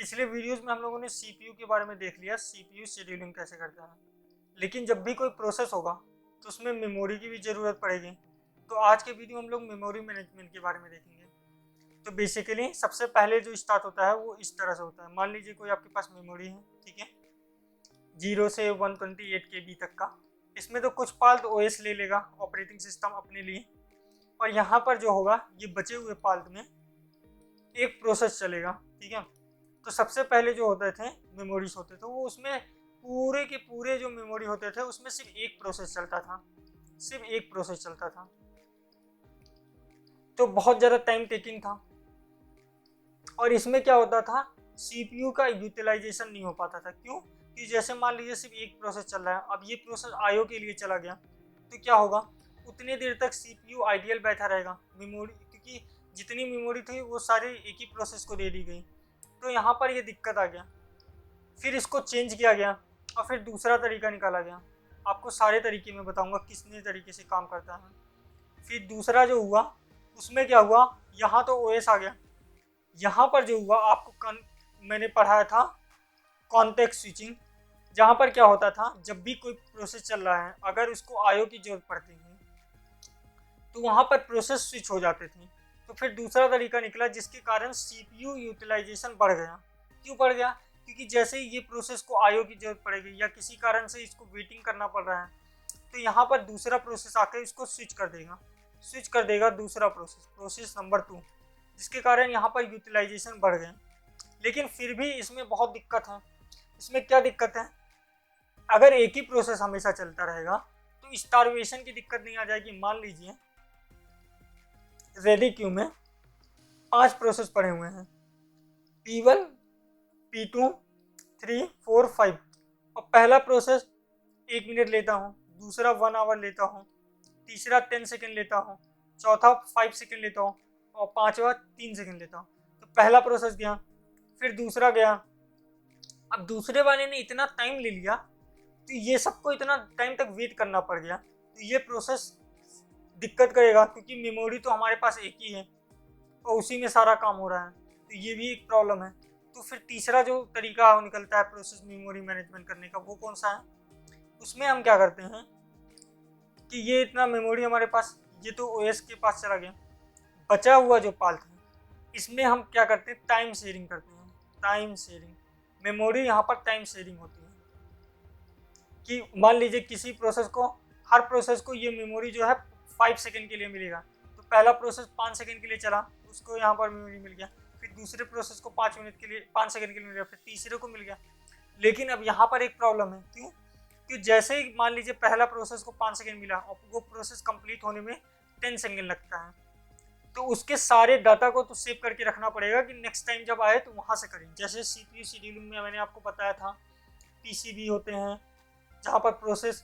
पिछले वीडियोस में हम लोगों ने सीपीयू के बारे में देख लिया, सीपीयू शेड्यूलिंग कैसे करता है। लेकिन जब भी कोई प्रोसेस होगा तो उसमें मेमोरी की भी ज़रूरत पड़ेगी। तो आज के वीडियो हम लोग मेमोरी मैनेजमेंट के बारे में देखेंगे। तो बेसिकली सबसे पहले जो स्टार्ट होता है वो इस तरह से होता है। मान लीजिए कोई आपके पास मेमोरी है, ठीक है, 0 से 128 KB तक का। इसमें तो कुछ पार्ट ओएस ले लेगा, ऑपरेटिंग सिस्टम अपने लिए, और यहाँ पर जो होगा ये बचे हुए पार्ट में एक प्रोसेस चलेगा, ठीक है। तो सबसे पहले जो होते थे मेमोरीज होते थे वो उसमें पूरे के पूरे जो मेमोरी होते थे उसमें सिर्फ एक प्रोसेस चलता था, सिर्फ एक प्रोसेस चलता था। तो बहुत ज़्यादा टाइम टेकिंग था और इसमें क्या होता था, सीपीयू का यूटिलाइजेशन नहीं हो पाता था। क्यों? कि जैसे मान लीजिए सिर्फ एक प्रोसेस चल रहा है, अब ये प्रोसेस आईओ के लिए चला गया तो क्या होगा, उतनी देर तक सीपीयू आइडियल बैठा रहेगा मेमोरी, क्योंकि जितनी मेमोरी थी वो सारी एक ही प्रोसेस को दे दी गई। तो यहाँ पर ये दिक्कत आ गया, फिर इसको चेंज किया गया और फिर दूसरा तरीका निकाला गया। आपको सारे तरीके में बताऊंगा किसने तरीके से काम करता है। फिर दूसरा जो हुआ उसमें क्या हुआ, यहाँ तो ओएस आ गया, यहाँ पर जो हुआ आपको मैंने पढ़ाया था कॉन्टेक्स्ट स्विचिंग, जहाँ पर क्या होता था जब भी कोई प्रोसेस चल रहा है अगर उसको आईओ की जरूरत पड़ती है तो वहाँ पर प्रोसेस स्विच हो जाते थे। तो फिर दूसरा तरीका निकला जिसके कारण सीपीयू यूटिलाइजेशन बढ़ गया। क्यों बढ़ गया? क्योंकि जैसे ही ये प्रोसेस को आईओ की जरूरत पड़ेगी या किसी कारण से इसको वेटिंग करना पड़ रहा है तो यहाँ पर दूसरा प्रोसेस आकर इसको स्विच कर देगा दूसरा प्रोसेस, प्रोसेस नंबर 2, जिसके कारण यहाँ पर यूटिलाइजेशन बढ़ गया। लेकिन फिर भी इसमें बहुत दिक्कत है। इसमें क्या दिक्कत है, अगर एक ही प्रोसेस हमेशा चलता रहेगा तो स्टारवेशन की दिक्कत नहीं आ जाएगी। मान लीजिए रेडी क्यू में 5 प्रोसेस पड़े हुए हैं, P1, P2, 3, 4, 5, और पहला प्रोसेस 1 मिनट लेता हूँ, दूसरा 1 आवर लेता हूँ, तीसरा 10 सेकेंड लेता हूँ, चौथा 5 सेकेंड लेता हूँ और पांचवा 3 सेकेंड लेता हूँ। तो पहला प्रोसेस गया, फिर दूसरा गया। अब दूसरे वाले ने इतना टाइम ले लिया तो ये सबको इतना टाइम तक वेट करना पड़ गया, तो ये प्रोसेस दिक्कत करेगा क्योंकि मेमोरी तो हमारे पास एक ही है और उसी में सारा काम हो रहा है, तो ये भी एक प्रॉब्लम है। तो फिर तीसरा जो तरीका निकलता है प्रोसेस मेमोरी मैनेजमेंट करने का वो कौन सा है, उसमें हम क्या करते हैं कि ये इतना मेमोरी हमारे पास, ये तो ओएस के पास चला गया, बचा हुआ जो पार्ट है इसमें हम क्या करते हैं, टाइम शेयरिंग करते हैं। टाइम शेयरिंग, मेमोरी यहाँ पर टाइम शेयरिंग होती है कि मान लीजिए किसी प्रोसेस को, हर प्रोसेस को ये मेमोरी जो है 5 सेकेंड के लिए मिलेगा। तो पहला प्रोसेस 5 सेकेंड के लिए चला, उसको यहाँ पर मेमोरी मिल गया, फिर दूसरे प्रोसेस को 5 मिनट के लिए, 5 सेकेंड के लिए मिल गया, फिर तीसरे को मिल गया। लेकिन अब यहाँ पर एक प्रॉब्लम है। क्यों? कि जैसे ही मान लीजिए पहला प्रोसेस को 5 सेकेंड मिला और वो प्रोसेस कंप्लीट होने में 10 सेकेंड लगता है, तो उसके सारे डाटा को तो सेव करके रखना पड़ेगा कि नेक्स्ट टाइम जब आए तो वहाँ से करें। जैसे सीपीयू शेड्यूलिंग में मैंने आपको बताया था पीसीबी होते हैं जहाँ पर प्रोसेस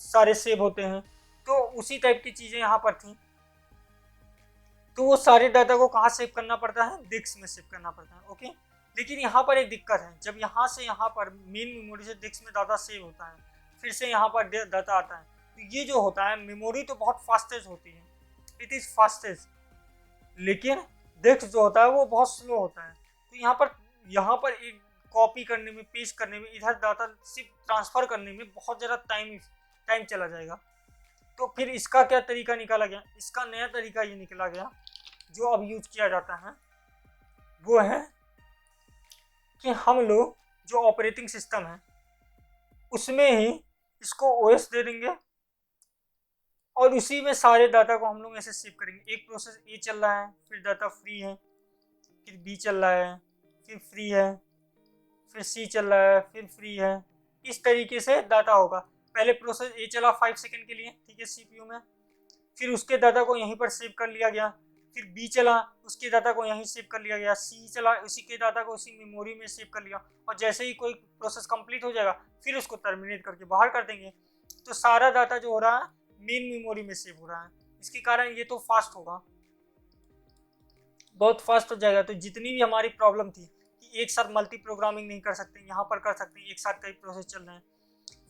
सारे सेव होते हैं, तो उसी टाइप की चीज़ें यहाँ पर थी। तो वो सारे डाटा को कहाँ सेव करना पड़ता है, डिस्क में सेव करना पड़ता है। ओके, लेकिन यहाँ पर एक दिक्कत है, जब यहाँ से यहाँ पर मेन मेमोरी से डिस्क में डाटा सेव होता है, फिर से यहाँ पर डाटा आता है, तो ये जो होता है मेमोरी तो बहुत फास्टेस्ट होती है, इट इज़ फास्टेस्ट, लेकिन डिस्क जो होता है वो बहुत स्लो होता है। तो यहाँ पर एक कॉपी करने में, पेस्ट करने में, इधर डाटा सिर्फ ट्रांसफ़र करने में बहुत ज़्यादा टाइम चला जाएगा। तो फिर इसका क्या तरीका निकाला गया, इसका नया तरीका ये निकला गया जो अब यूज किया जाता है, वो है कि हम लोग जो ऑपरेटिंग सिस्टम है उसमें ही इसको ओएस दे देंगे और उसी में सारे डाटा को हम लोग ऐसे सेव करेंगे। एक प्रोसेस ए चल रहा है, फिर डाटा फ्री है, फिर बी चल रहा है, फिर फ्री है, फिर सी चल रहा है, फिर फ्री है। इस तरीके से डाटा होगा। पहले प्रोसेस ए चला 5 सेकेंड के लिए, ठीक है, सीपीयू में, फिर उसके डाटा को यहीं पर सेव कर लिया गया, फिर बी चला, उसके डाटा को यहीं सेव कर लिया गया, सी चला, उसी के डाटा को उसी मेमोरी में सेव कर लिया, और जैसे ही कोई प्रोसेस कंप्लीट हो जाएगा फिर उसको टर्मिनेट करके बाहर कर देंगे। तो सारा डाटा जो हो रहा है मेन मेमोरी में सेव हो रहा है। इसके कारण ये तो फास्ट होगा, बहुत फास्ट हो जाएगा। तो जितनी भी हमारी प्रॉब्लम थी कि एक साथ मल्टी प्रोग्रामिंग नहीं कर सकते, यहाँ पर कर सकते हैं, एक साथ कई प्रोसेस चल रहे हैं,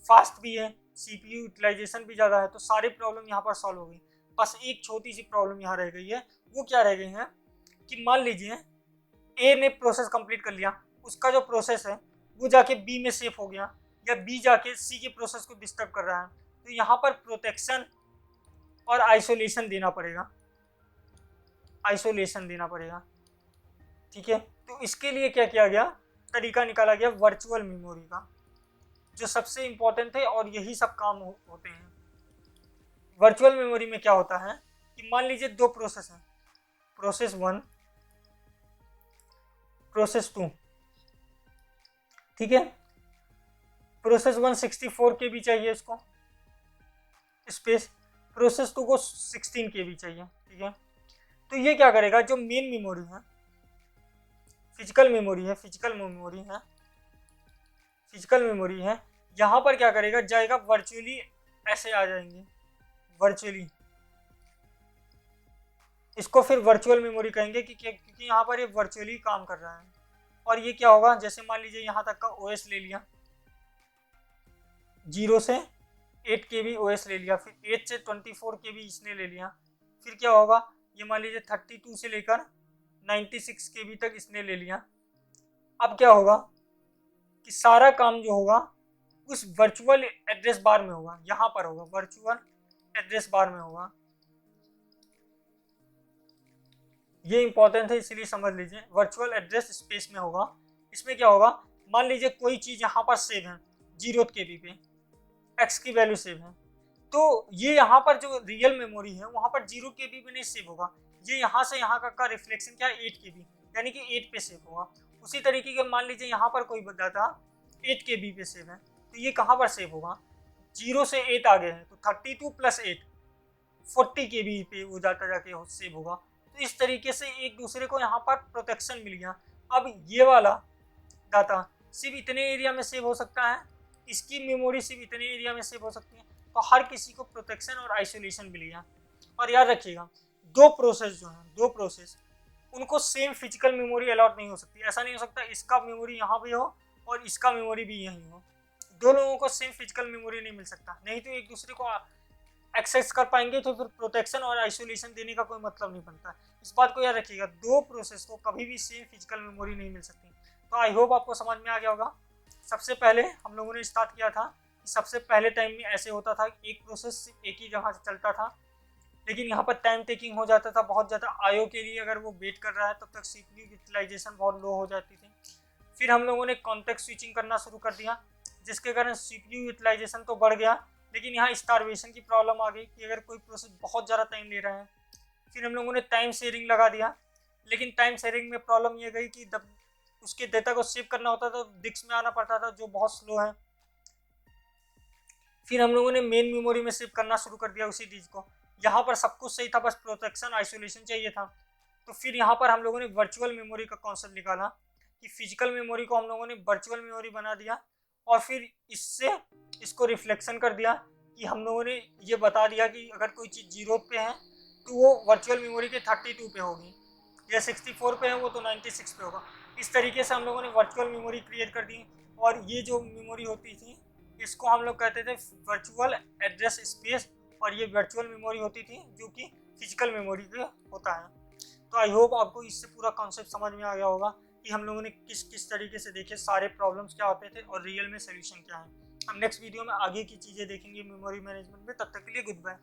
फास्ट भी है, सीपीयू यूटिलाइजेशन भी ज़्यादा है, तो सारी प्रॉब्लम यहाँ पर सॉल्व हो गई। बस एक छोटी सी प्रॉब्लम यहाँ रह गई है। वो क्या रह गई है कि मान लीजिए ए ने प्रोसेस कंप्लीट कर लिया, उसका जो प्रोसेस है वो जाके बी में सेव हो गया, या बी जाके सी के प्रोसेस को डिस्टर्ब कर रहा है, तो यहाँ पर प्रोटेक्शन और आइसोलेशन देना पड़ेगा, आइसोलेशन देना पड़ेगा। ठीक है, तो इसके लिए क्या किया गया, तरीका निकाला गया वर्चुअल मेमोरी का, जो सबसे इंपॉर्टेंट है और यही सब काम होते हैं। वर्चुअल मेमोरी में क्या होता है कि मान लीजिए दो प्रोसेस हैं, प्रोसेस 1, प्रोसेस 2। ठीक है, प्रोसेस 1 64 KB चाहिए इसको स्पेस, प्रोसेस 2 को 16 KB चाहिए। ठीक है, तो ये क्या करेगा, जो मेन मेमोरी है, फिजिकल मेमोरी है, फिजिकल मेमोरी है, यहाँ पर क्या करेगा, जाएगा वर्चुअली, ऐसे आ जाएंगे वर्चुअली, इसको फिर वर्चुअल मेमोरी कहेंगे क्योंकि यहाँ पर ये वर्चुअली काम कर रहा है। और ये क्या होगा, जैसे मान लीजिए यहाँ तक का ओएस ले लिया, 0 से 8 KB ओएस ले लिया, फिर 8 से 24 KB इसने ले लिया, फिर क्या होगा, ये मान लीजिए 32 से लेकर 96 KB तक इसने ले लिया। अब क्या होगा कि सारा काम जो होगा उस वर्चुअल एड्रेस बार में होगा, यहाँ पर होगा, वर्चुअल एड्रेस बार में होगा। ये इंपॉर्टेंट है, इसलिए समझ लीजिए, वर्चुअल एड्रेस स्पेस में होगा। इसमें क्या होगा, मान लीजिए कोई चीज़ यहाँ पर सेव है 0 KB पे, x की वैल्यू सेव है, तो ये यहाँ पर जो रियल मेमोरी है वहाँ पर 0 KB पे नहीं सेव होगा, ये यहाँ से यहाँ का रिफ्लेक्शन क्या है 8 KB, यानी कि 8 पे सेव होगा। उसी तरीके के मान लीजिए यहाँ पर कोई डाटा 8 KB पे सेव है, तो ये कहाँ पर सेव होगा, 0 से 8 आगे है, तो 32 + 8 40 KB पे वो डाटा जाके सेव होगा। तो इस तरीके से एक दूसरे को यहाँ पर प्रोटेक्शन मिल गया। अब ये वाला डाटा सिर्फ इतने एरिया में सेव हो सकता है, इसकी मेमोरी सिर्फ इतने एरिया में सेव हो सकती है, तो हर किसी को प्रोटेक्शन और आइसोलेशन मिल गया। और याद रखिएगा, दो प्रोसेस जो हैं, दो प्रोसेस, उनको सेम फिजिकल मेमोरी अलॉट नहीं हो सकती। ऐसा नहीं हो सकता इसका मेमोरी यहाँ पे हो और इसका मेमोरी भी यहीं हो, दो लोगों को सेम फिजिकल मेमोरी नहीं मिल सकता, नहीं तो एक दूसरे को एक्सेस कर पाएंगे, तो फिर प्रोटेक्शन और आइसोलेशन देने का कोई मतलब नहीं बनता। इस बात को याद रखिएगा, दो प्रोसेस को कभी भी सेम फिजिकल मेमोरी नहीं मिल सकती। तो आई होप आपको समझ में आ गया होगा। सबसे पहले हम लोगों ने स्टार्ट किया था कि सबसे पहले टाइम में ऐसे होता था, एक प्रोसेस एक ही जगह से चलता था, लेकिन यहाँ पर टाइम टेकिंग हो जाता था बहुत ज़्यादा। आईओ के लिए अगर वो वेट कर रहा है तब तक सीपीयू यूटिलाइजेशन बहुत लो हो जाती थी। फिर हम लोगों ने कॉन्टेक्स्ट स्विचिंग करना शुरू कर दिया, जिसके कारण सीपीयू यूटिलाइजेशन तो बढ़ गया, लेकिन यहाँ स्टारवेशन की प्रॉब्लम आ गई कि अगर कोई प्रोसेस बहुत ज़्यादा टाइम ले रहा है। फिर हम लोगों ने टाइम शेयरिंग लगा दिया, लेकिन टाइम शेयरिंग में प्रॉब्लम ये गई कि उसके डेटा को सेव करना होता था तो डिस्क में आना पड़ता था, जो बहुत स्लो है। फिर हम लोगों ने मेन मेमोरी में सेव करना शुरू कर दिया उसी चीज़ को। यहाँ पर सब कुछ सही था, बस प्रोटेक्शन आइसोलेशन चाहिए था। तो फिर यहाँ पर हम लोगों ने वर्चुअल मेमोरी का कॉन्सेप्ट निकाला कि फिजिकल मेमोरी को हम लोगों ने वर्चुअल मेमोरी बना दिया, और फिर इससे इसको रिफ्लेक्शन कर दिया कि हम लोगों ने ये बता दिया कि अगर कोई चीज़ 0 पे है तो वो वर्चुअल मेमोरी के 32 पे होगी, या 64 पे है वो तो 96 पे होगा। इस तरीके से हम लोगों ने वर्चुअल मेमोरी क्रिएट कर दी। और ये जो मेमोरी होती थी इसको हम लोग कहते थे वर्चुअल एड्रेस स्पेस, और ये वर्चुअल मेमोरी होती थी जो कि फिजिकल मेमोरी पे होता है। तो आई होप आपको इससे पूरा कॉन्सेप्ट समझ में आ गया होगा कि हम लोगों ने किस किस तरीके से देखे, सारे प्रॉब्लम्स क्या होते थे और रियल में सोल्यूशन क्या है। हम नेक्स्ट वीडियो में आगे की चीज़ें देखेंगे मेमोरी मैनेजमेंट में। तब तक के लिए गुड बाय।